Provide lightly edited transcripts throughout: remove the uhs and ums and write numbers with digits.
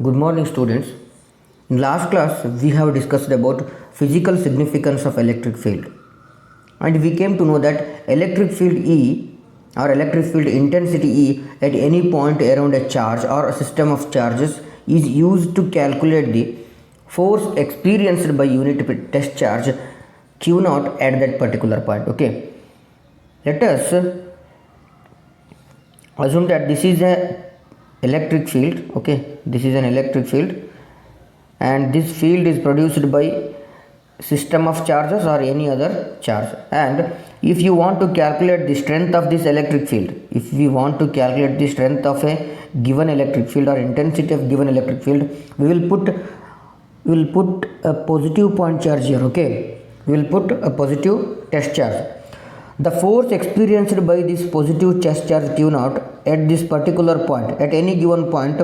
Good morning, students. In last class, we have discussed about physical significance of electric field, and we came to know that electric field E or electric field intensity E at any point around a charge or a system of charges is used to calculate the force experienced by unit test charge Q naught at that particular point. Okay, let us assume that this is a electric field. Okay, this is an electric field, and this field is produced by system of charges or any other charge. And if you want to calculate the strength of this electric field, if we want to calculate the strength of a given electric field or intensity of given electric field, we will put a positive point charge here. Okay, we will put a positive test charge. The force experienced by this positive test charge Q naught at this particular point, at any given point,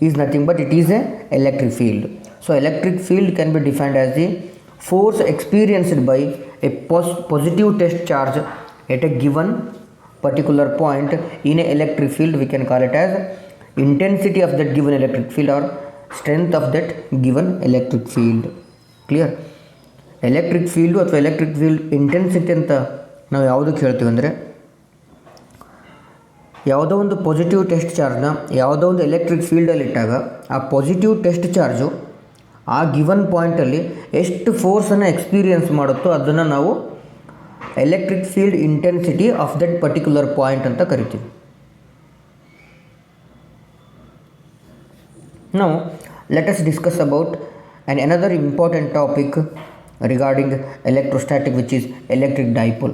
is nothing but it is a electric field. So electric field can be defined as the force experienced by a positive test charge at a given particular point in a electric field. We can call it as intensity of that given electric field or strength of that given electric field. Clear? Electric field ಅಥವಾ electric field intensity ಅಂತ ನಾವು ಯಾವುದಕ್ಕೆ ಹೇಳ್ತೀವಿ ಅಂದರೆ, ಯಾವುದೋ ಒಂದು positive test ಚಾರ್ಜ್ನ ಯಾವುದೋ ಒಂದು ಎಲೆಕ್ಟ್ರಿಕ್ ಫೀಲ್ಡಲ್ಲಿ ಇಟ್ಟಾಗ ಆ ಪಾಸಿಟಿವ್ ಟೆಸ್ಟ್ ಚಾರ್ಜು ಆ ಗಿವನ್ ಪಾಯಿಂಟಲ್ಲಿ ಎಷ್ಟು ಫೋರ್ಸನ್ನು ಎಕ್ಸ್ಪೀರಿಯನ್ಸ್ ಮಾಡುತ್ತೋ ಅದನ್ನು ನಾವು electric field intensity of that particular point ಅಂತ ಕರಿತೀವಿ. Now let us discuss about another important topic regarding electrostatic, which is electric dipole.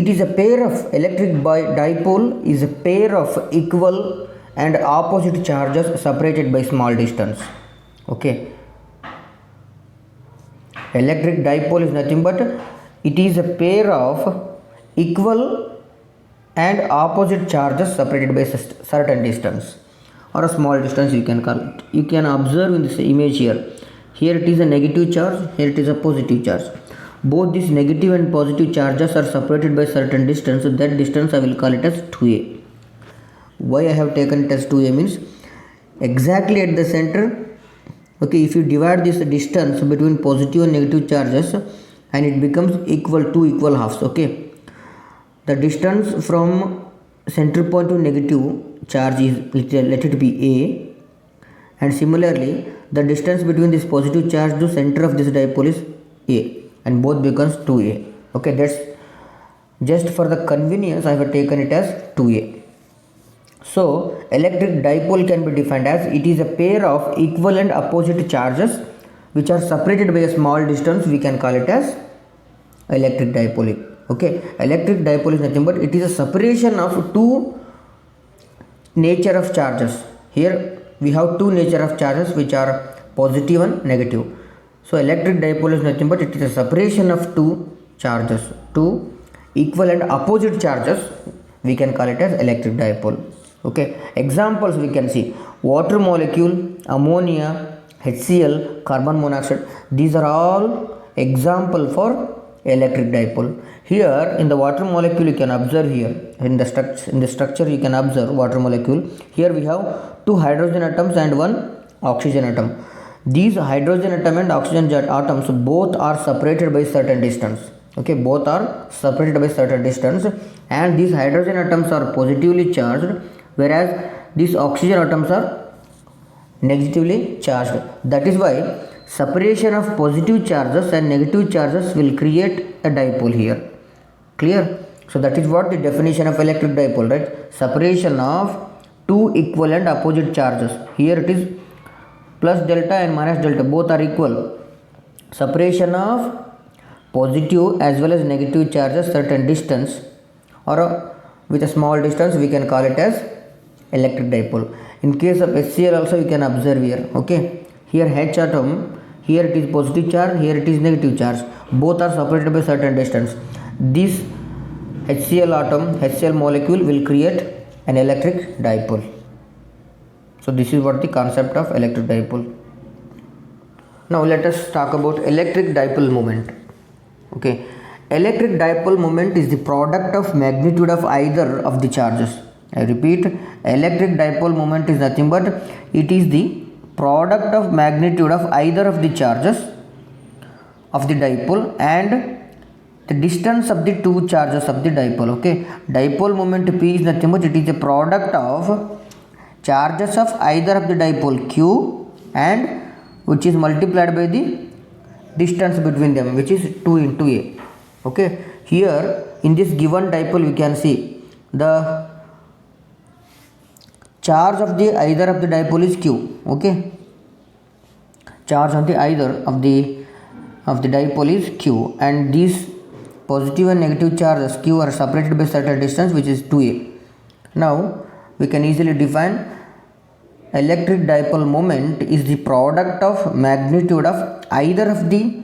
It is a pair of dipole is a pair of equal and opposite charges separated by small distance. Okay, electric dipole is nothing but it is a pair of equal and opposite charges separated by certain distance or a small distance, you can call it. You can observe in this image here. Here it is a negative charge, here it is a positive charge. Both these negative and positive charges are separated by certain distance. So that distance I will call it as 2a. Why I have taken it as 2a means exactly at the center. Okay, if you divide this distance between positive and negative charges, and it becomes equal to equal halves. Okay, the distance from center point to negative charge is, let it be a, and similarly the distance between this positive charge to center of this dipole is a, and both becomes 2a. Okay, that's just for the convenience I have taken it as 2a. So electric dipole can be defined as it is a pair of equal and opposite charges which are separated by a small distance. We can call it as electric dipole. Okay, electric dipole is nothing but it is a separation of two nature of charges. Here we have two nature of charges which are positive and negative. So electric dipole is nothing but it is a separation of two charges, two equal and opposite charges. We can call it as electric dipole. Okay, examples we can see: water molecule, ammonia, HCl, carbon monoxide. These are all example for electric dipole. Here in the water molecule you can observe, here in the structure you can observe water molecule. Here we have two hydrogen atoms and one oxygen atom. These hydrogen atom and oxygen atoms both are separated by certain distance. Okay, both are separated by certain distance, and these hydrogen atoms are positively charged, whereas these oxygen atoms are negatively charged. That is why separation of positive charges and negative charges will create a dipole here. Clear? So that is what the definition of electric dipole, right? Separation of two equal and opposite charges. Here it is plus delta and minus delta, both are equal. Separation of positive as well as negative charges certain distance or with a small distance, we can call it as electric dipole. In case of HCl also you can observe here. Okay, here H atom, here it is positive charge, here it is negative charge, both are separated by certain distance. This HCl atom, HCl molecule will create an electric dipole. So this is what the concept of electric dipole. Now let us talk about electric dipole moment. Okay, electric dipole moment is the product of magnitude of either of the charges. I repeat, electric dipole moment is nothing but it is the product of magnitude of either of the charges of the dipole and the distance of the two charges of the dipole. Okay, dipole moment P is nothing but it is a product of charges of either of the dipole Q and which is multiplied by the distance between them, which is 2 into A. Okay, here in this given dipole we can see the charge of the either of the dipole is Q. Okay, charge on the either of the dipole is Q, and these positive and negative charges Q are separated by certain distance, which is 2A. Now we can easily define electric dipole moment is the product of magnitude of either of the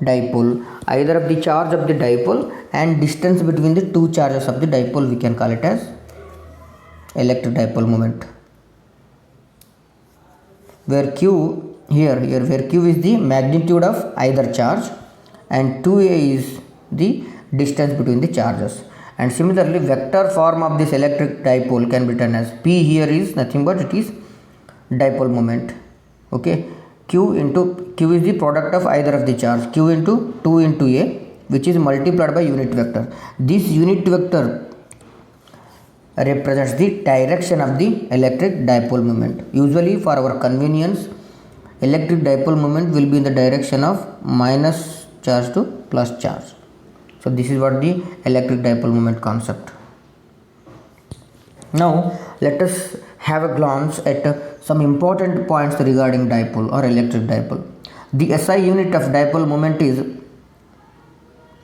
dipole, either of the charge of the dipole and distance between the two charges of the dipole. We can call it as electric dipole moment, where Q here where Q is the magnitude of either charge and 2A is the distance between the charges. And similarly, vector form of this electric dipole can be written as P here is nothing but it is dipole moment. Okay, Q is the product of either of the charge, Q into 2 into A, which is multiplied by unit vector. This unit vector represents the direction of the electric dipole moment. Usually for our convenience, electric dipole moment will be in the direction of minus charge to plus charge. So this is what the electric dipole moment concept. Now let us have a glance at some important points regarding dipole or electric dipole. The SI unit of dipole moment is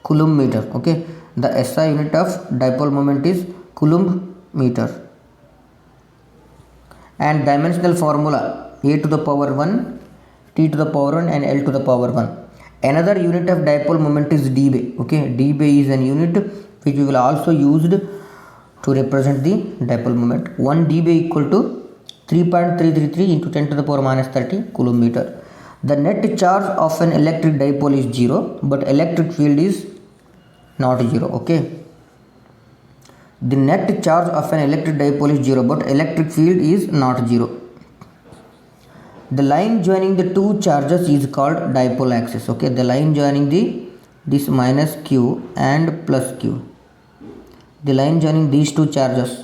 coulomb meter. Okay, the SI unit of dipole moment is coulomb meter, and dimensional formula A to the power 1, T to the power 1 and L to the power 1. Another unit of dipole moment is dBA. Okay, dBA is an unit which we will also use to represent the dipole moment. 1 dBA equal to 3.333 into 10 to the power minus 30 coulomb meter. The net charge of an electric dipole is 0, but electric field is not 0. Okay, the net charge of an electric dipole is 0, but electric field is not 0. The line joining the two charges is called dipole axis. Okay, the line joining this minus Q and plus Q, the line joining these two charges,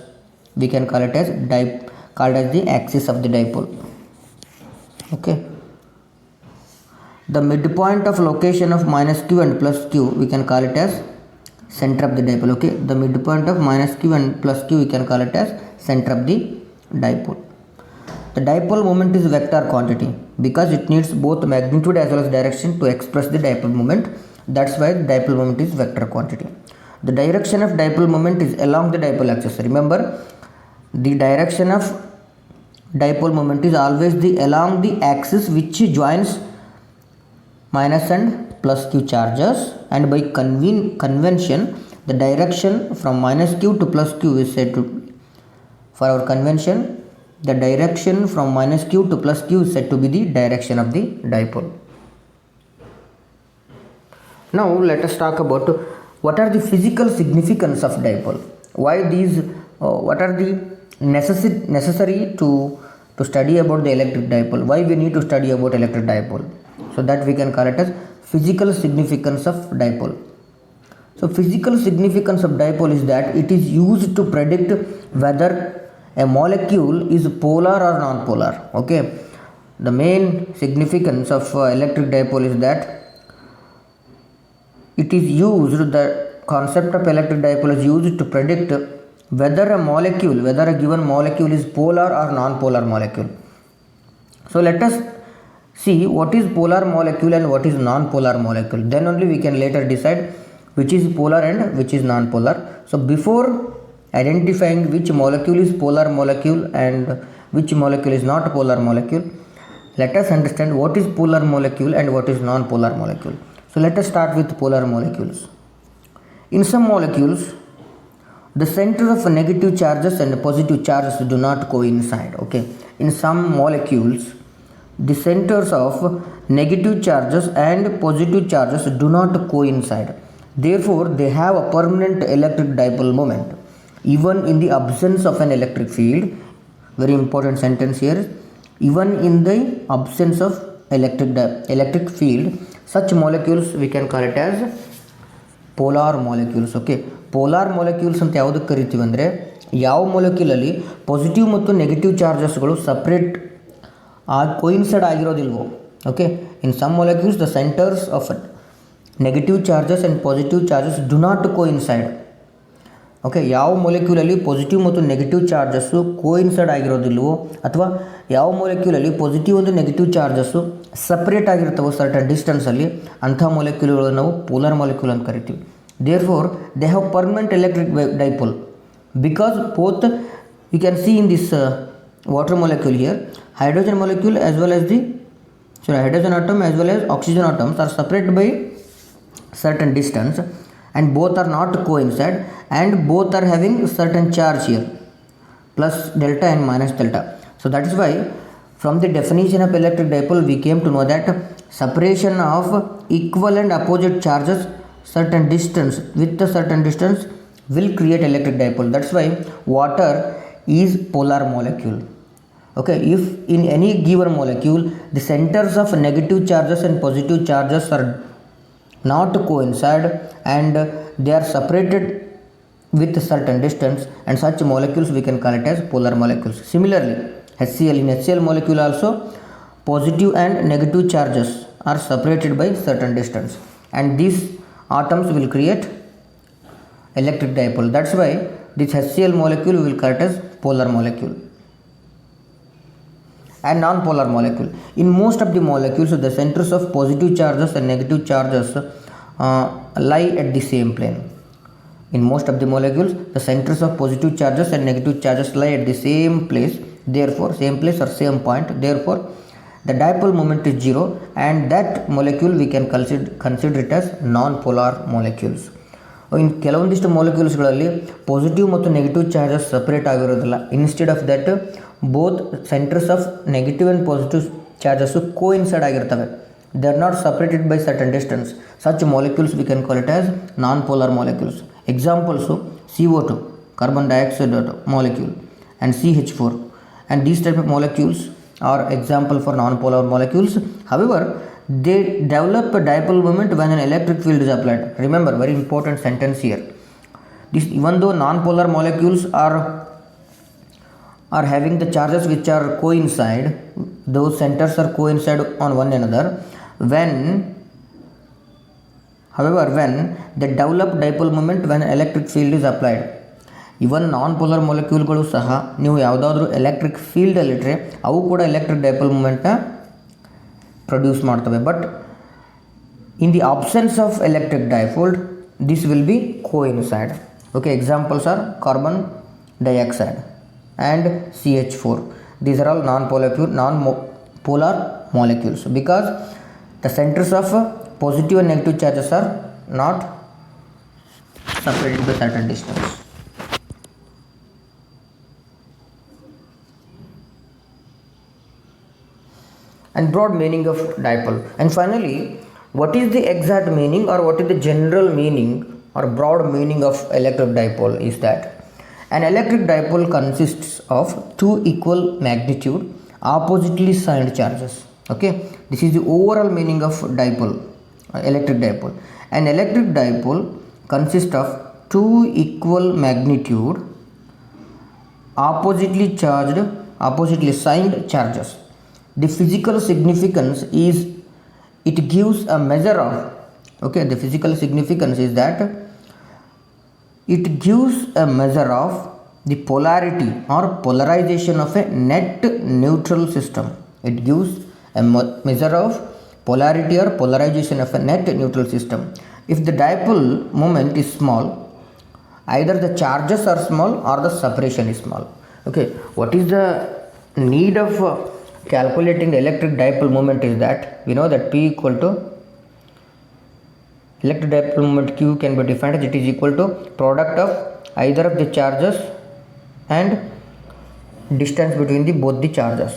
we can call it as the axis of the dipole. Okay, the midpoint of location of minus Q and plus Q, we can call it as center of the dipole. Okay, the midpoint of minus Q and plus Q, we can call it as center of the dipole. The dipole moment is vector quantity because it needs both magnitude as well as direction to express the dipole moment. That's why the dipole moment is vector quantity. The direction of dipole moment is along the dipole axis. Remember, the direction of dipole moment is always along the axis which joins minus and plus Q charges, and by convention the direction from minus Q to plus Q is said to, for our convention, the direction from minus Q to plus Q is said to be the direction of the dipole. Now let us talk about what are the physical significance of dipole. Why these? What are the necessary to study about the electric dipole? Why we need to study about electric dipole? So that we can call it as physical significance of dipole. So physical significance of dipole is that it is used to predict whether a molecule is polar or non-polar. Okay, the main significance of electric dipole is that it is used, the concept of electric dipole is used to predict whether a given molecule is polar or non-polar molecule. So let us see what is polar molecule and what is non-polar molecule. Then only we can later decide which is polar and which is non-polar. So before identifying which molecule is polar molecule and which molecule is not polar molecule, let us understand what is polar molecule and what is non-polar molecule. So let us start with polar molecules. In some molecules, the center of negative charges and positive charges do not coincide. Okay, in some molecules, the centers of negative charges and positive charges do not coincide. Therefore, they have a permanent electric dipole moment. Even in the absence of an electric field, very important sentence here, even in the absence of electric field, such molecules we can call it as polar molecules. Okay, polar molecules ಅಂತ ಯಾವುದಕ್ಕೆ ಕರಿತೀವಿ ಅಂದರೆ, ಯಾವ ಮಾಲಿಕ್ಯೂಲಲ್ಲಿ positive ಮತ್ತು negative ಚಾರ್ಜಸ್ಗಳು separate coincide ಆಗಿರೋದಿಲ್ವೋ. Okay, in some molecules the centres of negative charges and positive charges do not coincide. Okay, ಯಾವ ಮಾಲಿಕ್ಯೂಲಲ್ಲಿ ಪಾಸಿಟಿವ್ ಮತ್ತು ನೆಗೆಟಿವ್ ಚಾರ್ಜಸ್ಸು ಕೋಯಿನ್ಸೈಡ್ ಆಗಿರೋದಿಲ್ವೋ, ಅಥವಾ ಯಾವ ಮಾಲಿಕ್ಯೂಲಲ್ಲಿ ಪಾಸಿಟಿವ್ ಮತ್ತು ನೆಗೆಟಿವ್ ಚಾರ್ಜಸ್ಸು ಸಪ್ರೇಟ್ ಆಗಿರ್ತವೋ ಸರ್ಟನ್ ಡಿಸ್ಟೆನ್ಸಲ್ಲಿ, ಅಂಥ ಮಾಲಿಕ್ಯೂಲ್ಗಳನ್ನು ನಾವು ಪೋಲಾರ್ ಮಾಲಿಕ್ಯೂಲ್ ಅಂತ ಕರಿತೀವಿ. Therefore they have permanent electric dipole because both you can see in this water molecule here, hydrogen molecule as well as hydrogen atom as well as oxygen atoms are separated by certain distance, and both are not coincide, and both are having certain charge here, plus delta and minus delta. So that is why from the definition of electric dipole we came to know that separation of equal and opposite charges certain distance with a certain distance will create electric dipole. That's why water is polar molecule. Okay, if in any given molecule the centers of negative charges and positive charges are not coincide and they are separated with a certain distance, and such molecules we can call it as polar molecules. Similarly, HCl, in HCl molecule also positive and negative charges are separated by certain distance, and these atoms will create electric dipole. That's why this HCl molecule we will call it as polar molecule. And non-polar molecule, in most of the molecules the centers of positive charges and negative charges lie at the same plane. In most of the molecules the centers of positive charges and negative charges lie at the same place, therefore same place or same point, therefore the dipole moment is zero, and that molecule we can consider it as non-polar molecules. ಇನ್ನು ಕೆಲವೊಂದಿಷ್ಟು ಮಾಲಿಕ್ಯೂಲ್ಸ್ಗಳಲ್ಲಿ positive ಮತ್ತು negative charges separate ಆಗಿರೋದಿಲ್ಲ. Instead of that both centres of negative and positive charges coincide ಆಗಿರ್ತವೆ. They are not separated by certain distance. Such molecules we can call it as non polar molecules. Examples CO2, carbon dioxide molecule, and CH4, and these type of molecules are example for non-polar molecules. However, they develop a dipole moment when an electric field is applied. Remember, very important sentence here. This, even though non-polar molecules are having the charges which are coincide, those centers are coincide on one another, when they develop dipole moment when electric field is applied. Even non polar ಮಾಲಿಕ್ಯೂಲ್ಗಳು ಸಹ ನೀವು ಯಾವುದಾದ್ರೂ electric ಫೀಲ್ಡಲ್ಲಿಟ್ಟರೆ ಅವು ಕೂಡ electric dipole ಮೂಮೆಂಟ್ನ produce ಮಾಡ್ತವೆ. But in the absence of electric dipole this will be coincide. Okay, examples are carbon dioxide and CH4. These are all non polar molecules because the centres of positive and negative charges are not separated by certain distance. And broad meaning of dipole. And finally, what is the exact meaning or what is the general meaning or broad meaning of electric dipole is that an electric dipole consists of two equal magnitude oppositely signed charges. Okay, this is the overall meaning of dipole, electric dipole. An electric dipole consists of two equal magnitude oppositely signed charges. The physical significance is it gives a measure of, okay, the physical significance is that it gives a measure of the polarity or polarization of a net neutral system. It gives a measure of polarity or polarization of a net neutral system. If the dipole moment is small, either the charges are small or the separation is small. Okay, what is the need of calculating the electric dipole moment is that we know that P equal to electric dipole moment Q can be defined as it is equal to product of either of the charges and distance between the both the charges.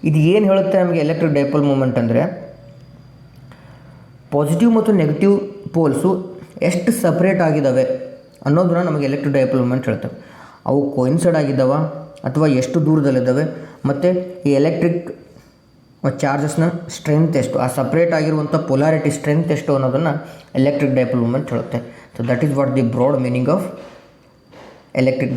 ಇದು ಏನು ಹೇಳುತ್ತೆ ನಮಗೆ electric dipole moment ಅಂದರೆ, positive ಮತ್ತು negative polls ಎಷ್ಟು separate ಆಗಿದ್ದಾವೆ ಅನ್ನೋದನ್ನ ನಮಗೆ ಎಲೆಕ್ಟ್ರಿಕ್ ಡೈಪೋಲ್ ಮೂಮೆಂಟ್ ಹೇಳ್ತವೆ. ಅವು ಕೋಯಿನ್ಸೈಡ್ ಆಗಿದ್ದಾವ ಅಥವಾ ಎಷ್ಟು ದೂರದಲ್ಲಿದ್ದಾವೆ, ಮತ್ತು ಈ ಎಲೆಕ್ಟ್ರಿಕ್ ಚಾರ್ಜಸ್ನ ಸ್ಟ್ರೆಂತ್ ಎಷ್ಟು, ಆ ಸಪ್ರೇಟ್ ಆಗಿರುವಂಥ ಪೊಲಾರಿಟಿ ಸ್ಟ್ರೆಂತ್ ಎಷ್ಟು ಅನ್ನೋದನ್ನು ಎಲೆಕ್ಟ್ರಿಕ್ ಡೈಪೋಲ್ ಮೂಮೆಂಟ್ ಹೇಳುತ್ತೆ. So that is what the broad meaning of electric